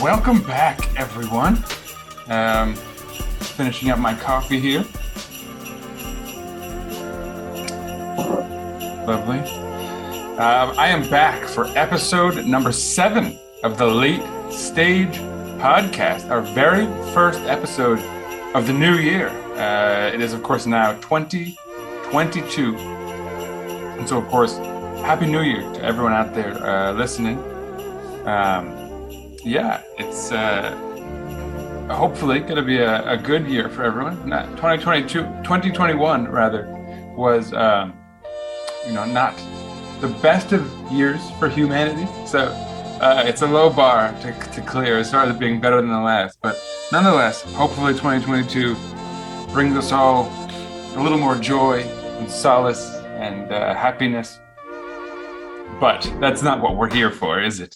welcome back, everyone. Finishing up my coffee here. Lovely. I am back for episode number 7 of the Late Stage Podcast, our very first episode of the new year. It is, of course, now 2022. And so, of course, Happy New Year to everyone out there listening. It's hopefully going to be a good year for everyone. 2021 rather, was not the best of years for humanity. So it's a low bar to clear as far as being better than the last. But nonetheless, hopefully 2022 brings us all a little more joy and solace and happiness. But that's not what we're here for, is it?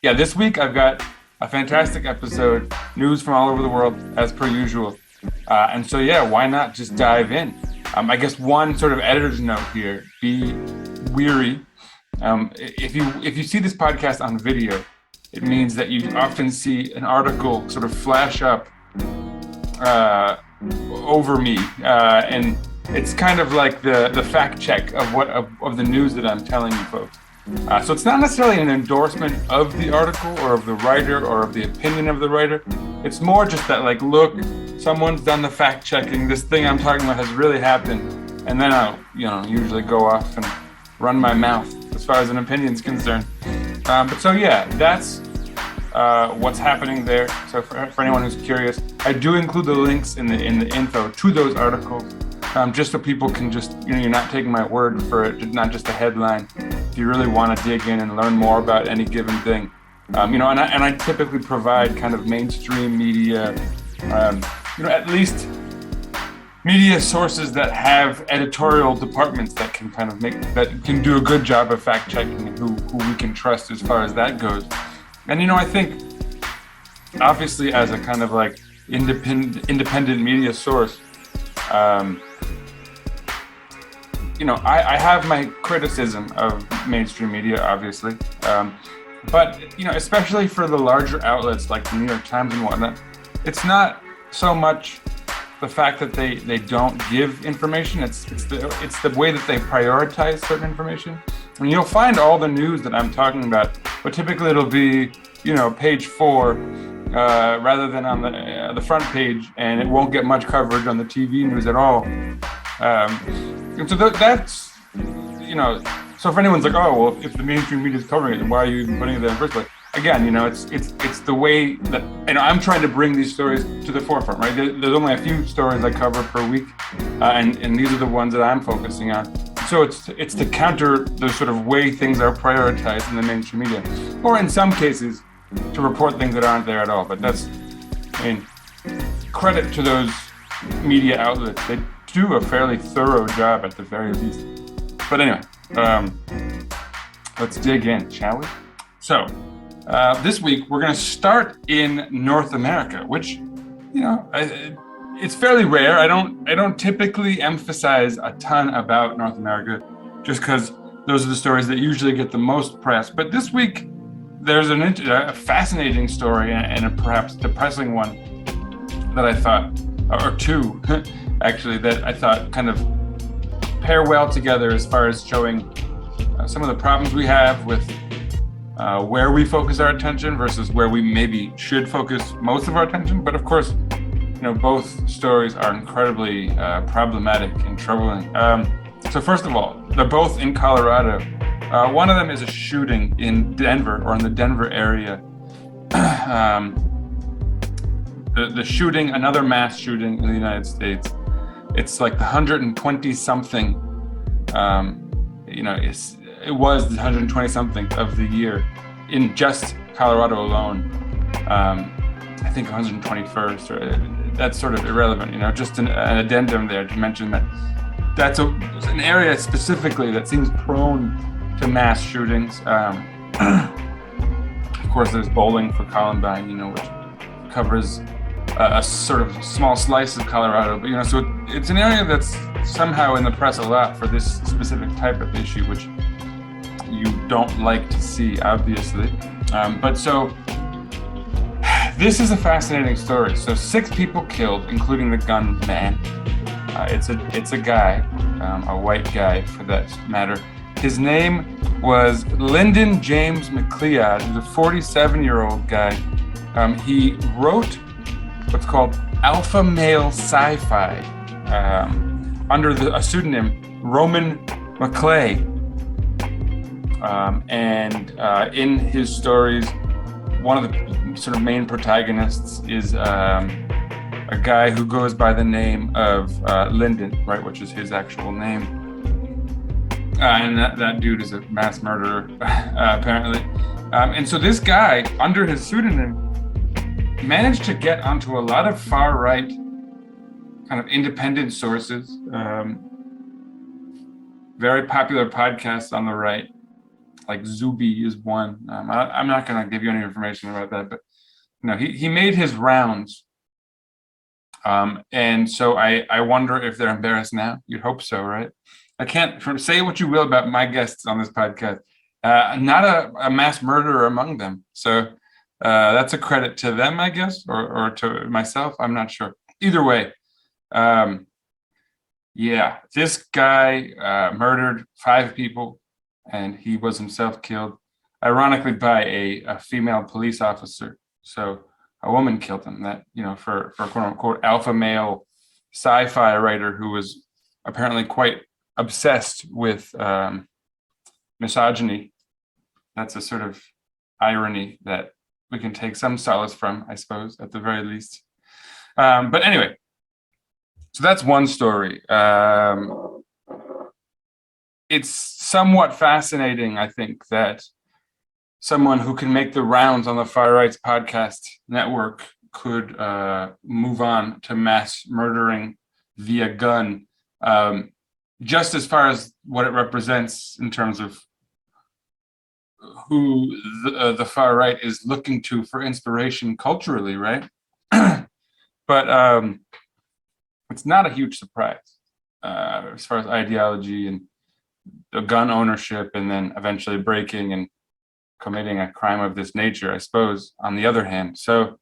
This week I've got a fantastic episode, news from all over the world, as per usual. And so, why not just dive in? I guess one sort of editor's note here, be weary. If you see this podcast on video, it means that you often see an article sort of flash up over me. And it's kind of like the fact check of the news that I'm telling you folks. So it's not necessarily an endorsement of the article or of the writer or of the opinion of the writer. It's more just that, like, look, someone's done the fact checking. This thing I'm talking about has really happened. And then I'll, usually go off and run my mouth as far as an opinion's concerned. That's what's happening there. So for anyone who's curious, I do include the links in the info to those articles. Just so people can you're not taking my word for it, not just a headline. If you really want to dig in and learn more about any given thing, and I typically provide kind of mainstream media, at least media sources that have editorial departments that can kind of that can do a good job of fact checking and who we can trust as far as that goes. And I think obviously as a kind of like independent media source, I have my criticism of mainstream media, obviously, but especially for the larger outlets like the New York Times and whatnot, it's not so much the fact that they don't give information. It's the way that they prioritize certain information. And you'll find all the news that I'm talking about, but typically it'll be page 4 rather than on the front page, and it won't get much coverage on the TV news at all. And so that's, so if anyone's like, oh, well, if the mainstream media is covering it, then why are you even putting it there in the first place? Again, it's the way that, I'm trying to bring these stories to the forefront, right? There's only a few stories I cover per week, and these are the ones that I'm focusing on. So it's to counter the sort of way things are prioritized in the mainstream media, or in some cases, to report things that aren't there at all. But that's, credit to those media outlets. They do a fairly thorough job at the very least. But anyway, let's dig in, shall we? So this week we're going to start in North America, which it's fairly rare. I don't typically emphasize a ton about North America, just because those are the stories that usually get the most press. But this week there's a fascinating story and a perhaps depressing one that I thought, or two. Actually, that I thought kind of pair well together as far as showing some of the problems we have with where we focus our attention versus where we maybe should focus most of our attention. But of course, both stories are incredibly problematic and troubling. So first of all, they're both in Colorado. One of them is a shooting in Denver, or in the Denver area. The shooting, another mass shooting in the United States. It's like the 120-something, it was the 120-something of the year in just Colorado alone. I think 121st, or that's sort of irrelevant, just an addendum there to mention that that's an area specifically that seems prone to mass shootings. Of course, there's Bowling for Columbine, which covers a sort of small slice of Colorado, but so it's an area that's somehow in the press a lot for this specific type of issue, which you don't like to see, obviously. But so This is a fascinating story. So 6 people killed, including the gunman. It's a guy, a white guy for that matter. His name was Lyndon James McLeod. He's a 47-year-old guy. He wrote what's called alpha male sci-fi under a pseudonym Roman McClay. In his stories, one of the sort of main protagonists is a guy who goes by the name of Lyndon, right, which is his actual name. And that dude is a mass murderer, apparently. And so this guy, under his pseudonym, managed to get onto a lot of far-right kind of independent sources, very popular podcasts on the right, like Zuby is one. I'm not going to give you any information about that, but he made his rounds. And so I wonder if they're embarrassed now. You'd hope so, right? I can't say what you will about my guests on this podcast. Not a mass murderer among them. So that's a credit to them, I guess, or to myself. I'm not sure. Either way, this guy murdered 5 people, and he was himself killed, ironically, by a female police officer. So a woman killed him. That, for quote unquote alpha male sci-fi writer who was apparently quite obsessed with misogyny. That's a sort of irony that we can take some solace from, I suppose, at the very least. But anyway, so that's one story. It's somewhat fascinating, I think, that someone who can make the rounds on the Far Right's podcast network could move on to mass murdering via gun. Just as far as what it represents in terms of who the far right is looking to for inspiration culturally, right? But it's not a huge surprise as far as ideology and the gun ownership, and then eventually breaking and committing a crime of this nature, I suppose, on the other hand. So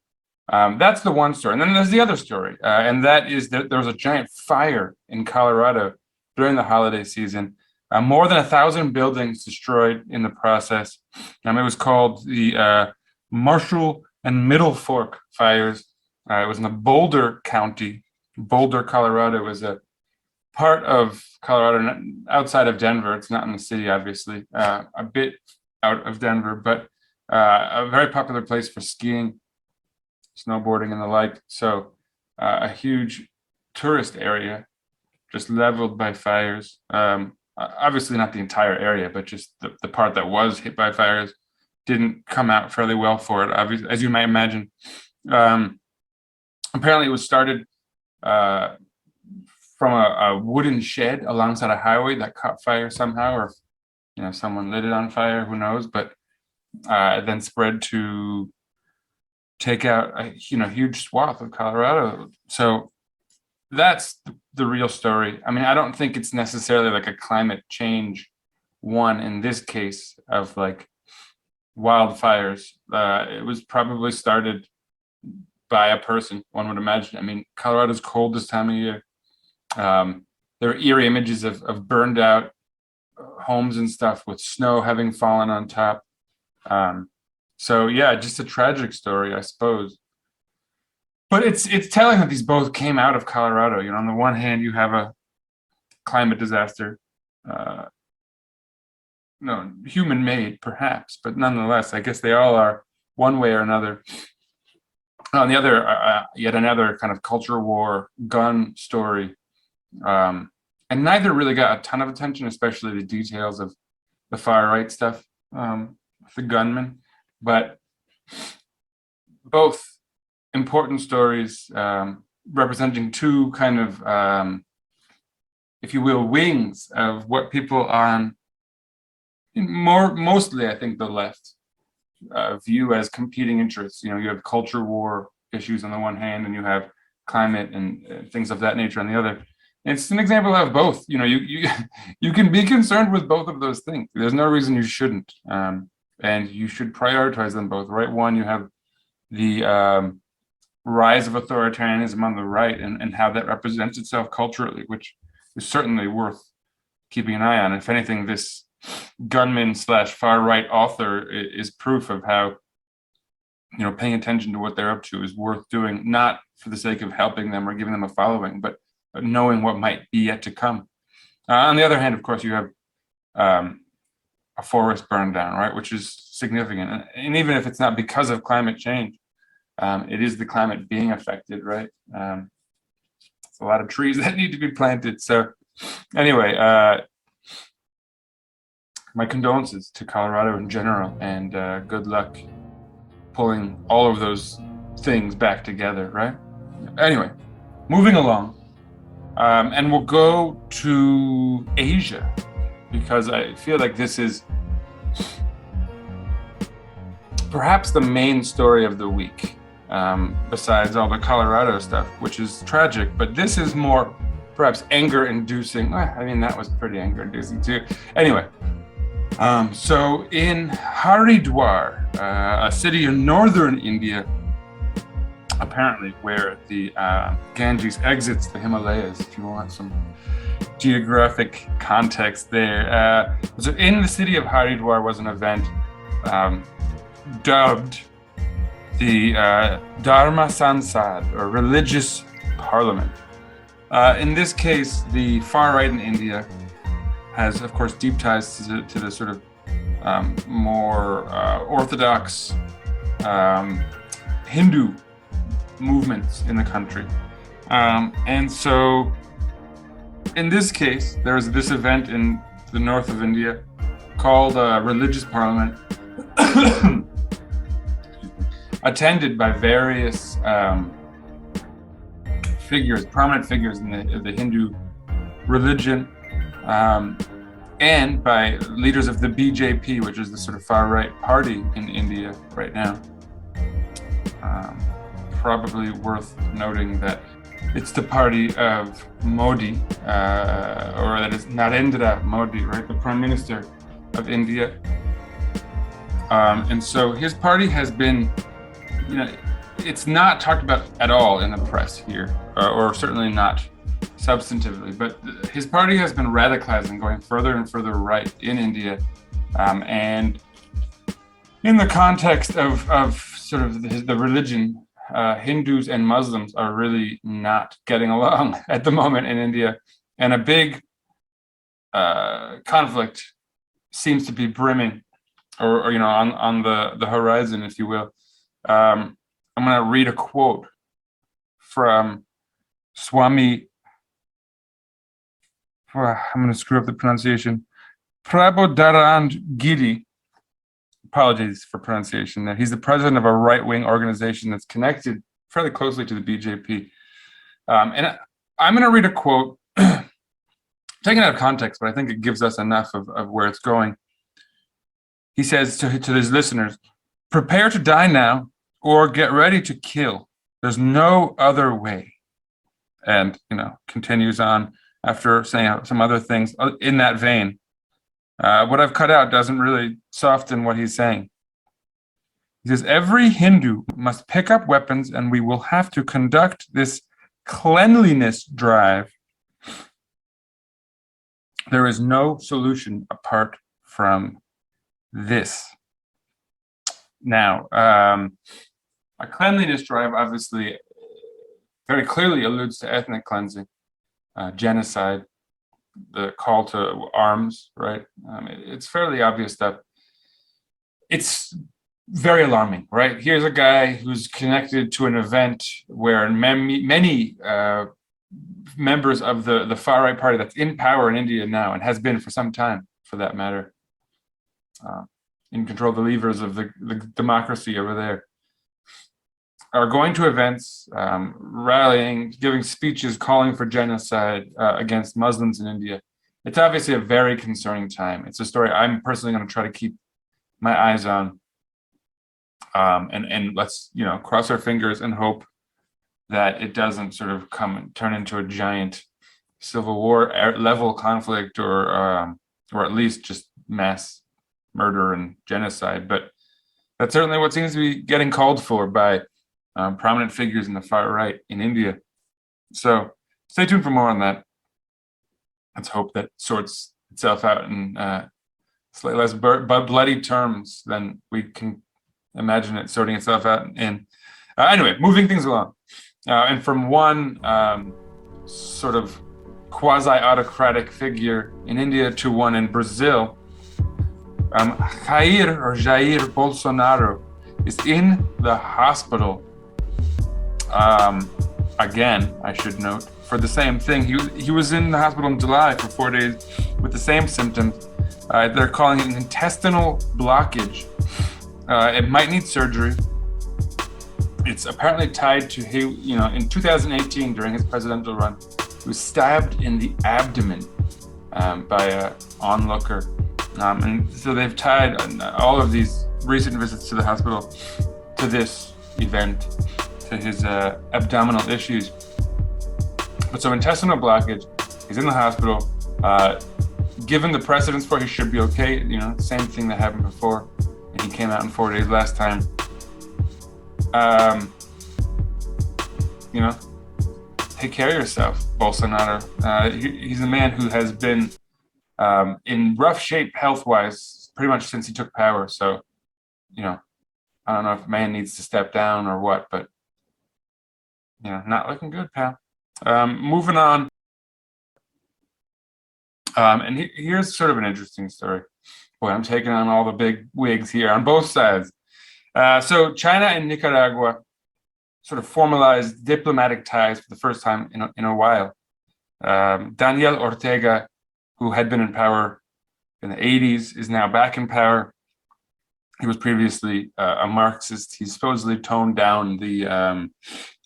that's the one story. And then there's the other story, and that is that there was a giant fire in Colorado during the holiday season. More than 1,000 buildings destroyed in the process. It was called the Marshall and Middle Fork fires. It was in the Boulder County. Boulder, Colorado is a part of Colorado outside of Denver. It's not in the city, obviously, a bit out of Denver, but a very popular place for skiing, snowboarding, and the like. So a huge tourist area just leveled by fires. Obviously not the entire area, but just the part that was hit by fires didn't come out fairly well for it, obviously, as you might imagine. Apparently it was started from a wooden shed alongside a highway that caught fire somehow, or someone lit it on fire, who knows, but it then spread to take out a huge swath of Colorado. So that's the real story. I mean, I don't think it's necessarily like a climate change one in this case of like wildfires. It was probably started by a person, one would imagine. I mean, Colorado's cold this time of year. There are eerie images of burned out homes and stuff with snow having fallen on top. So yeah, just a tragic story, I suppose. But it's telling that these both came out of Colorado. On the one hand, you have a climate disaster, human-made perhaps, but nonetheless, I guess they all are one way or another. On the other, yet another kind of culture war gun story. And neither really got a ton of attention, especially the details of the far right stuff, the gunman, but both important stories representing two kind of, if you will, wings of what people on mostly, I think, the left view as competing interests. You have culture war issues on the one hand, and you have climate and things of that nature on the other. It's an example of both. You can be concerned with both of those things. There's no reason you shouldn't, and you should prioritize them both. Right? One, you have the rise of authoritarianism on the right and how that represents itself culturally, which is certainly worth keeping an eye on. If anything, this gunman slash far right author is proof of how, paying attention to what they're up to is worth doing, not for the sake of helping them or giving them a following, but knowing what might be yet to come. On the other hand, of course, you have a forest burned down, right, which is significant. And even if it's not because of climate change, it is the climate being affected, right? It's a lot of trees that need to be planted. So anyway, my condolences to Colorado in general, and good luck pulling all of those things back together, right? Anyway, moving along, and we'll go to Asia, because I feel like this is perhaps the main story of the week, besides all the Colorado stuff, which is tragic, but this is more perhaps anger-inducing. I mean, that was pretty anger-inducing too. Anyway, so in Haridwar, a city in northern India, apparently where the Ganges exits the Himalayas, if you want some geographic context there. So in the city of Haridwar was an event dubbed the Dharma Sansad, or Religious Parliament. In this case, the far right in India has, of course, deep ties to the sort of more orthodox Hindu movements in the country. And so in this case, there was this event in the north of India called Religious Parliament, attended by various figures, prominent figures in the Hindu religion, and by leaders of the BJP, which is the sort of far-right party in India right now. Probably worth noting that it's the party of Modi, or that is Narendra Modi, right, the Prime Minister of India. And so his party has been, it's not talked about at all in the press here, or certainly not substantively, but his party has been radicalizing, going further and further right in India. And in the context of sort of the religion, Hindus and Muslims are really not getting along at the moment in India. And a big conflict seems to be brimming, or on the horizon, if you will. I'm going to read a quote from Swami, I'm going to screw up the pronunciation, Prabodharand Giri. Apologies for pronunciation there. He's the president of a right-wing organization that's connected fairly closely to the BJP. And I'm going to read a quote, taken out of context, but I think it gives us enough of where it's going. He says to his listeners, "Prepare to die now or get ready to kill. There's no other way." And, continues on after saying some other things in that vein. What I've cut out doesn't really soften what he's saying. He says, "Every Hindu must pick up weapons, and we will have to conduct this cleanliness drive. There is no solution apart from this." Now, a cleanliness drive obviously very clearly alludes to ethnic cleansing, genocide, the call to arms, right? It's fairly obvious that it's very alarming, right? Here's a guy who's connected to an event where many members of the far-right party that's in power in India now, and has been for some time, for that matter, in control of the levers of the democracy over there, are going to events, rallying, giving speeches, calling for genocide against Muslims in India. It's obviously a very concerning time. It's a story I'm personally going to try to keep my eyes on. And let's, cross our fingers and hope that it doesn't sort of turn into a giant civil war level conflict, or at least just mass murder and genocide. But That's certainly what seems to be getting called for by prominent figures in the far right in India. So stay tuned for more on that. Let's hope that sorts itself out in slightly less bloody terms than we can imagine it sorting itself out in. Anyway, moving things along. And from one sort of quasi-autocratic figure in India to one in Brazil, Jair Bolsonaro is in the hospital again, I should note, for the same thing. He was in the hospital in July for 4 days with the same symptoms. They're calling it an intestinal blockage. It might need surgery. It's apparently tied to in 2018 during his presidential run, he was stabbed in the abdomen by an onlooker. And so they've tied all of these recent visits to the hospital to this event, to his abdominal issues. But so intestinal blockage, he's in the hospital. Given the precedence for it, he should be okay. Same thing that happened before. And he came out in 4 days last time. Take care of yourself, Bolsonaro. He's a man who has been in rough shape health-wise pretty much since he took power. So, I don't know if man needs to step down or what, but, not looking good, pal. Moving on. And here's sort of an interesting story. Boy, I'm taking on all the big wigs here on both sides. So China and Nicaragua sort of formalized diplomatic ties for the first time in a while. Daniel Ortega, who had been in power in the 80s, is now back in power. He was previously a Marxist. He supposedly toned down the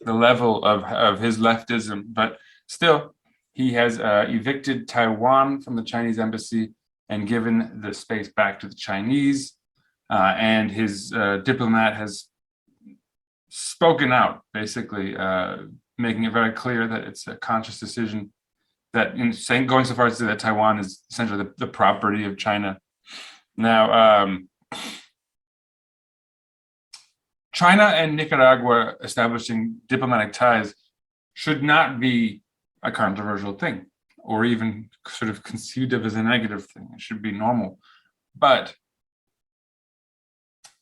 level of his leftism, but still, he has evicted Taiwan from the Chinese embassy and given the space back to the Chinese. And his diplomat has spoken out, basically making it very clear that it's a conscious decision, that going so far as to say that Taiwan is essentially the property of China. Now, China and Nicaragua establishing diplomatic ties should not be a controversial thing, or even sort of conceived of as a negative thing. It should be normal. But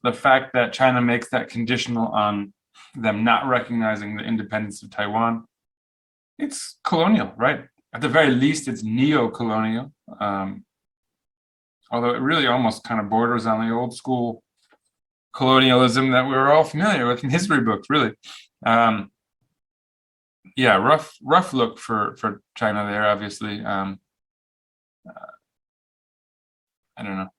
the fact that China makes that conditional on them not recognizing the independence of Taiwan, it's colonial, right? At the very least, it's neo-colonial, although it really almost kind of borders on the old school colonialism that we're all familiar with in history books, really. Rough look for China there, obviously. I don't know.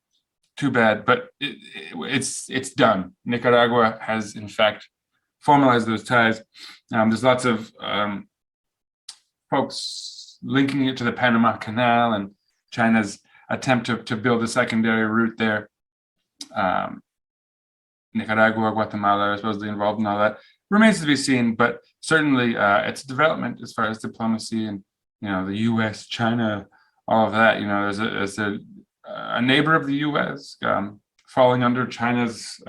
Too bad, but it's done. Nicaragua has, in fact, formalized those ties. There's lots of folks linking it to the Panama Canal and China's attempt to build a secondary route there. Nicaragua, Guatemala are supposedly involved in all that. Remains to be seen, but certainly it's a development as far as diplomacy and the U.S., China, all of that. There's a neighbor of the U.S. Falling under China's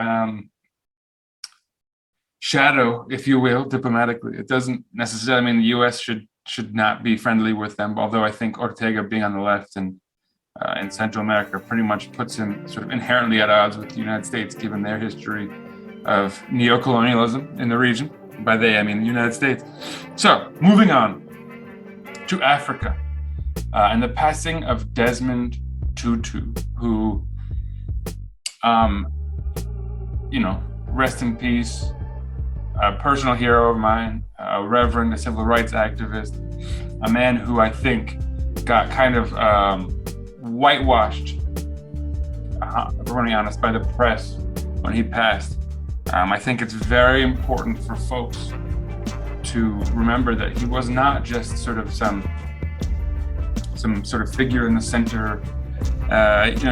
shadow, if you will, diplomatically. It doesn't necessarily mean the U.S. should not be friendly with them, although I think Ortega being on the left and in Central America pretty much puts him sort of inherently at odds with the United States, given their history of neo-colonialism in the region. By they, I mean the United States. So, moving on to Africa and the passing of Desmond Tutu, who, rest in peace, a personal hero of mine, a reverend, a civil rights activist, a man who I think got kind of whitewashed, if we're being honest, by the press when he passed. I think it's very important for folks to remember that he was not just sort of some sort of figure in the center.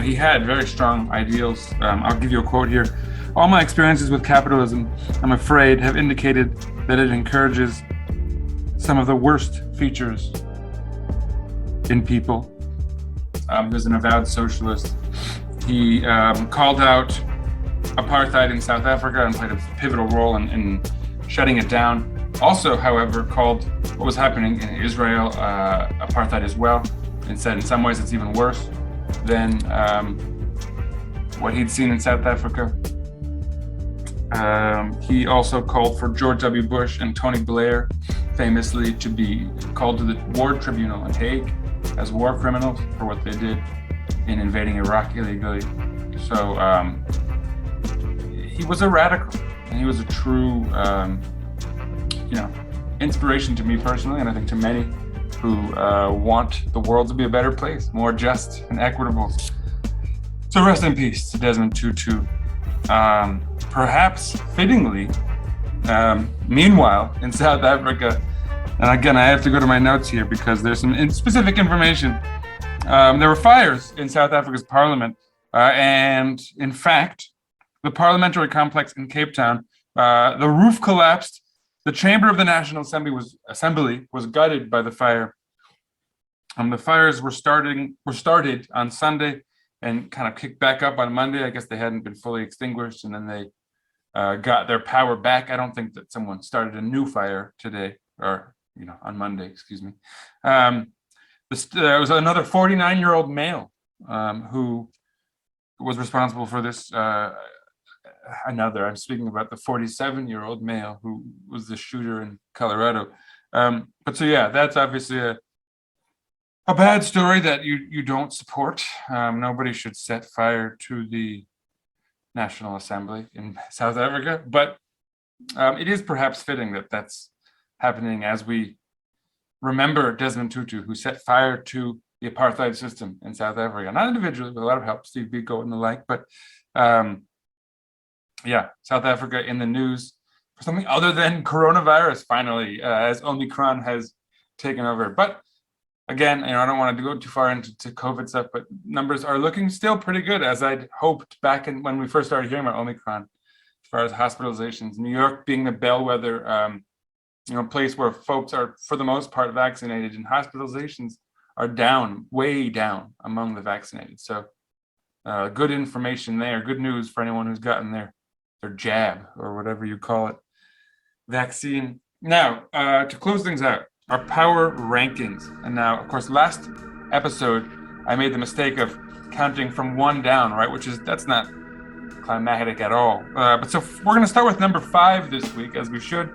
He had very strong ideals. I'll give you a quote here. All my experiences with capitalism, I'm afraid, have indicated that it encourages some of the worst features in people. He was an avowed socialist. He called out apartheid in South Africa and played a pivotal role in shutting it down. Also, however, called what was happening in Israel apartheid as well, and said in some ways it's even worse than what he'd seen in South Africa. He also called for George W. Bush and Tony Blair, famously, to be called to the war tribunal in Hague as war criminals for what they did in invading Iraq illegally. So he was a radical, and he was a true, inspiration to me personally, and I think to many who want the world to be a better place, more just and equitable. So rest in peace to Desmond Tutu. Perhaps fittingly, meanwhile, in South Africa, and again, I have to go to my notes here because there's some specific information. There were fires in South Africa's parliament, and in fact, the parliamentary complex in Cape Town, the roof collapsed. The chamber of the National Assembly was gutted by the fire. The fires were started on Sunday and kind of kicked back up on Monday. I guess they hadn't been fully extinguished, and then they got their power back. I don't think that someone started a new fire today, or on Monday, excuse me. There was another 49-year-old male who was responsible for this. I'm speaking about the 47-year-old male who was the shooter in Colorado. That's obviously a bad story that you don't support. Nobody should set fire to the National Assembly in South Africa, but it is perhaps fitting that that's happening as we remember Desmond Tutu, who set fire to the apartheid system in South Africa, not individually, with a lot of help, Steve Biko and the like, but South Africa in the news for something other than coronavirus, finally, as Omicron has taken over. But again, I don't want to go too far into COVID stuff, but numbers are looking still pretty good, as I'd hoped back when we first started hearing about Omicron, as far as hospitalizations. New York being the bellwether, place where folks are, for the most part, vaccinated, and hospitalizations are down, way down among the vaccinated. So good information there, good news for anyone who's gotten their jab, or whatever you call it, vaccine. Now, to close things out, our power rankings. And now, of course, last episode, I made the mistake of counting from 1 down, right? That's not climatic at all. But so we're going to start with number 5 this week, as we should.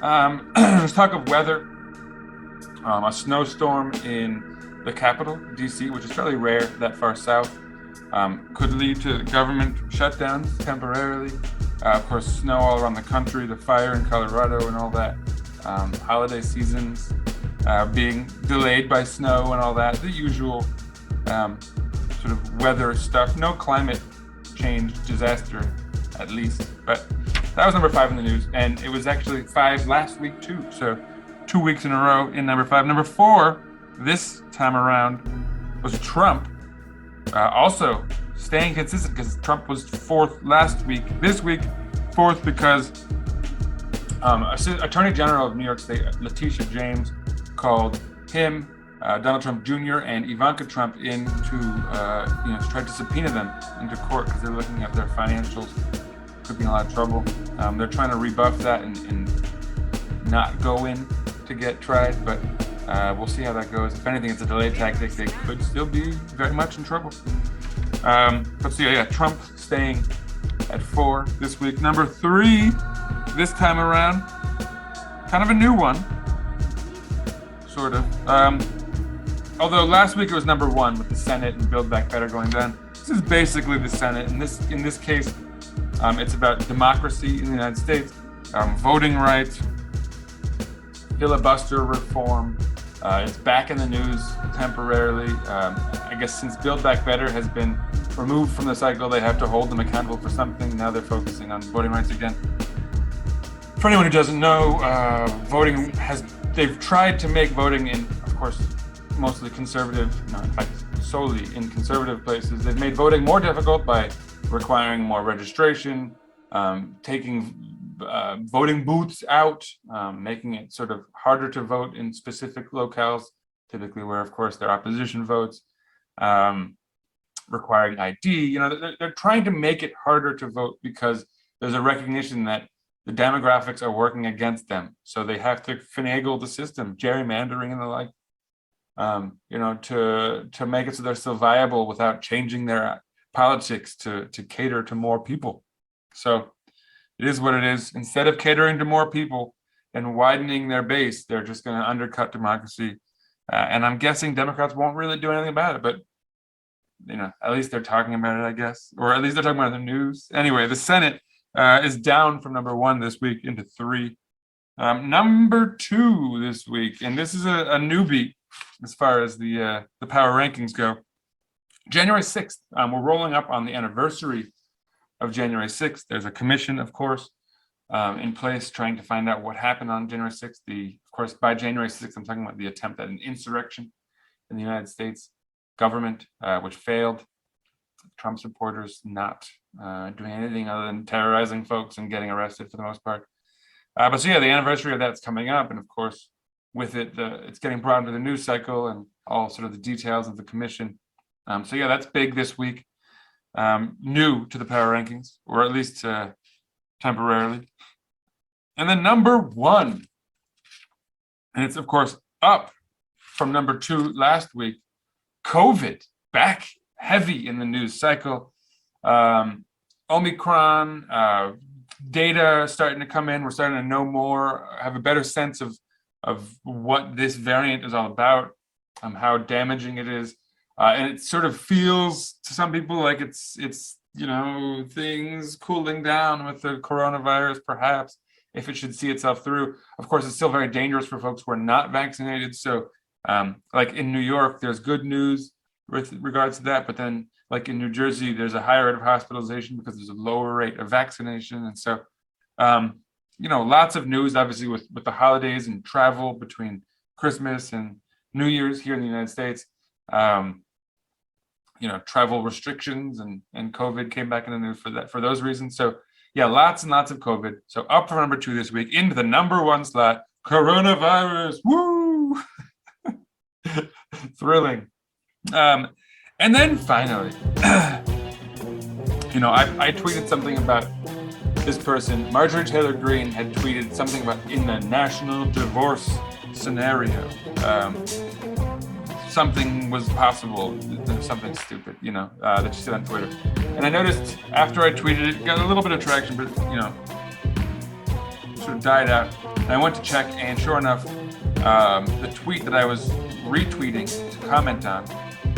Let's talk of weather. A snowstorm in the capital, DC, which is fairly rare that far south, could lead to government shutdowns temporarily. Of course, snow all around the country, the fire in Colorado and all that. Holiday seasons being delayed by snow and all that. The usual sort of weather stuff. No climate change disaster, at least. But that was number 5 in the news. And it was actually 5 last week, too. So 2 weeks in a row in number 5. Number 4 this time around was Trump. Also staying consistent, because Trump was 4th last week. This week, 4th because Attorney General of New York State, Letitia James, called him, Donald Trump Jr. and Ivanka Trump in to try to subpoena them into court because they're looking at their financials. Could be in a lot of trouble. They're trying to rebuff that and not go in to get tried, but we'll see how that goes. If anything, it's a delay tactic. They could still be very much in trouble. Trump staying at 4 this week. Number 3 this time around, kind of a new one, sort of. Although last week it was number 1 with the Senate and Build Back Better going down. This is basically the Senate. In this case, it's about democracy in the United States, voting rights, filibuster reform. It's back in the news temporarily. I guess since Build Back Better has been removed from the cycle, they have to hold them accountable for something. Now they're focusing on voting rights again. For anyone who doesn't know, they've tried to make voting in, of course, mostly conservative, in fact, solely in conservative places. They've made voting more difficult by requiring more registration, taking voting booths out, making it sort of harder to vote in specific locales, typically where, of course, there are opposition votes. requiring ID. They're trying to make it harder to vote because there's a recognition that the demographics are working against them. So they have to finagle the system, gerrymandering and the like, to make it so they're still viable without changing their politics to cater to more people. So it is what it is. Instead of catering to more people and widening their base, they're just going to undercut democracy. And I'm guessing Democrats won't really do anything about it, but at least they're talking about it, I guess, or at least they're talking about it in the news. Anyway, the Senate is down from number 1 this week into 3. Number 2 this week, and this is a newbie as far as the power rankings go. January 6th, we're rolling up on the anniversary of January 6th. There's a commission, of course, in place trying to find out what happened on January 6th. Of course, by January 6th, I'm talking about the attempt at an insurrection in the United States government, which failed. Trump supporters not doing anything other than terrorizing folks and getting arrested for the most part. But the anniversary of that's coming up, and of course, with it, it's getting brought into the news cycle and all sort of the details of the commission. That's big this week. New to the power rankings, or at least temporarily. And then number 1, and it's of course up from number 2 last week. COVID, back heavy in the news cycle. Omicron, data starting to come in. We're starting to know more, have a better sense of what this variant is all about, how damaging it is. And it sort of feels to some people like it's things cooling down with the coronavirus, perhaps, if it should see itself through. Of course, it's still very dangerous for folks who are not vaccinated. So like in New York, there's good news with regards to that. But then like in New Jersey, there's a higher rate of hospitalization because there's a lower rate of vaccination. And so, lots of news, obviously, with the holidays and travel between Christmas and New Year's here in the United States. Travel restrictions and COVID came back in the news for those reasons. So lots and lots of COVID. So up from number 2 this week into the number 1 slot, coronavirus. Woo! Thrilling. And then finally, I tweeted something about this person. Marjorie Taylor Greene had tweeted something about in the national divorce scenario. Something was possible, something stupid, that she said on Twitter. And I noticed after I tweeted it, got a little bit of traction, but, sort of died out. And I went to check, and sure enough, the tweet that I was retweeting to comment on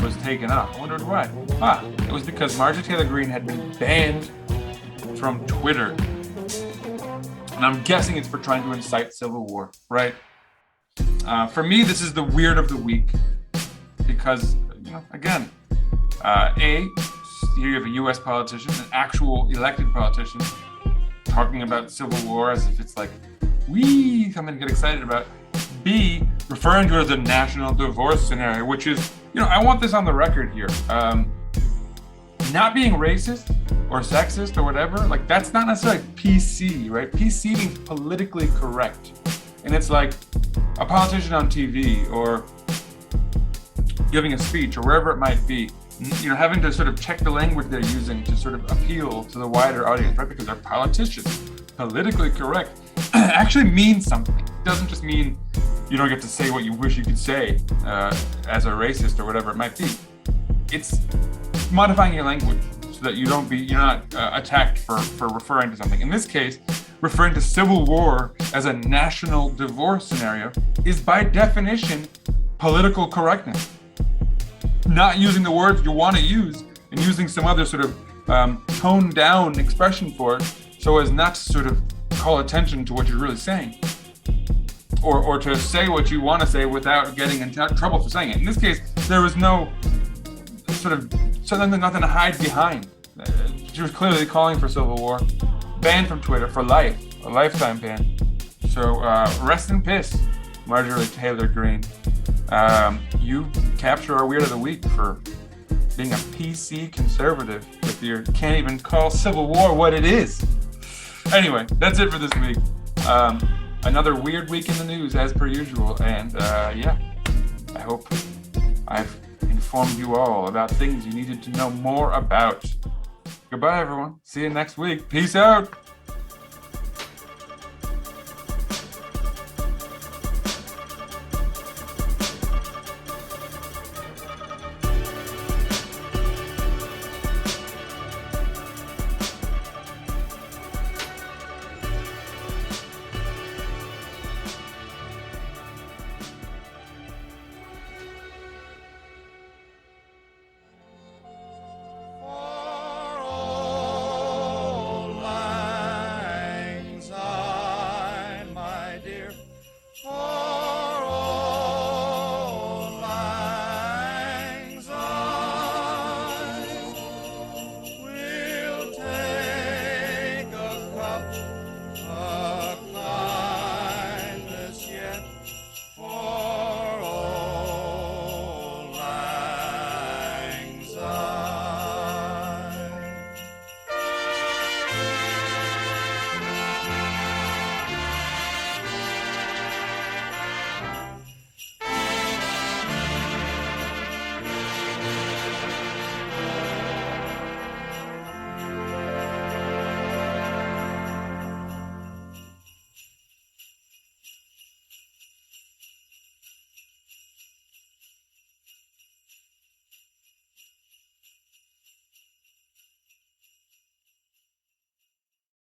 was taken off. I wondered why. It was because Marjorie Taylor Greene had been banned from Twitter. And I'm guessing it's for trying to incite civil war, right? For me, this is the weird of the week. Because, again, here you have a U.S. politician, an actual elected politician, talking about civil war as if it's like, something to get excited about. B, referring to it as a national divorce scenario, which is, I want this on the record here. Not being racist or sexist or whatever, like that's not necessarily PC, right? PC means politically correct. And it's like a politician on TV or giving a speech or wherever it might be, having to sort of check the language they're using to sort of appeal to the wider audience, right? Because they're politicians. Politically correct actually means something. It doesn't just mean you don't get to say what you wish you could say as a racist or whatever it might be. It's modifying your language so that you're not attacked for referring to something. In this case, referring to civil war as a national divorce scenario is by definition political correctness. Not using the words you want to use and using some other sort of toned down expression for it so as not to sort of call attention to what you're really saying. Or to say what you want to say without getting in trouble for saying it. In this case, there was no nothing to hide behind. She was clearly calling for civil war. Banned from Twitter for life, a lifetime ban. So rest in peace, Marjorie Taylor Greene. You capture our Weird of the Week for being a PC conservative with your can't even call civil war what it is. Anyway, that's it for this week. Another weird week in the news as per usual, and I hope I've informed you all about things you needed to know more about. Goodbye, everyone. See you next week. Peace out.